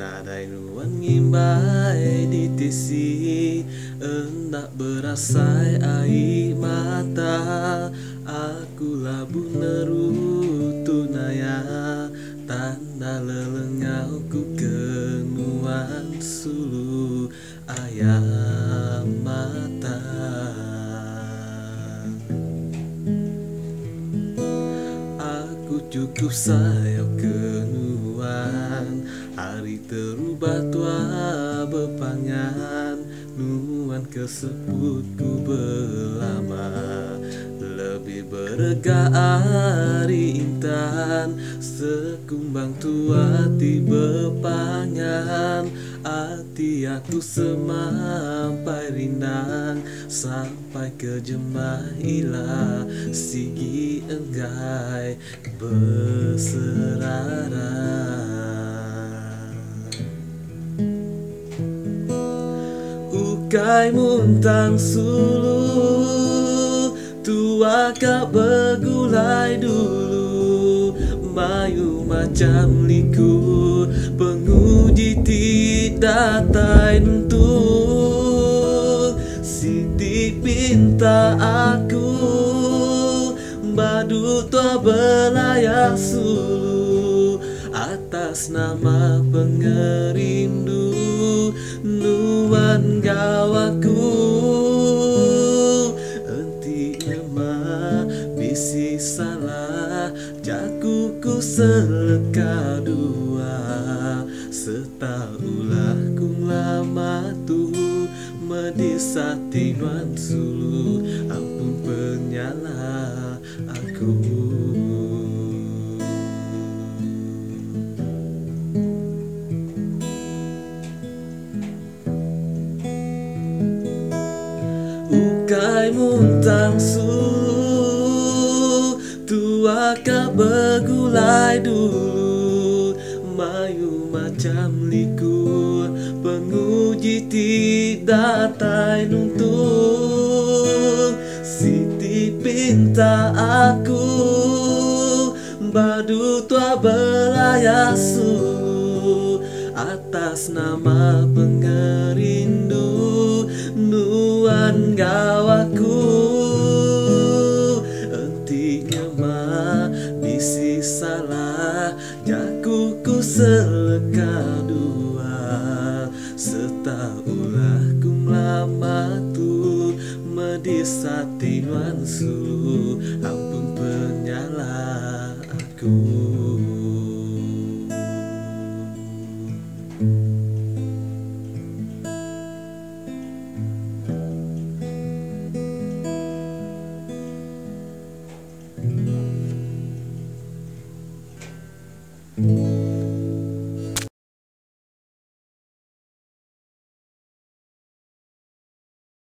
Nadai nuan ngimbai di tisi, hendak berasai air mata. Aku labu neru tunaya, tanda lelengau ku kenuan sulu ayam mata. Aku cukup sayang kenuan, hari terubah tua bepangan. Nuan kesebutku belama, lebih berega hari intan. Sekumbang tua tiba pangan, hati aku semampai rindang. Sampai ke jemah ilah sigi enggai berserara. Ukai muntang sulu, tua kak bergulai dulu. Mayu macam liku, penguji tidak datai nuntung. Siti pinta aku, badu tua belayar sulu. Atas nama pengerindu, nuan gawaku. Enti lemah, bisi salah, jakuku seleka dua. Setaulah kung lama tu, medisati nuan sulu. Ampun penyalah aku. Ukai muntang sulu, tua kak bergulai dulu. Mayu macam liku, penguji tidak datai nuntung. Siti pinta aku, badu tua belayar sulu. Atas nama pengerindu, nuan gawaku. Enti nyema bisi salah, jakuku seleka dua. Setaulah kung lama tu, medisati nuan sulu. Ampun penyalah aku.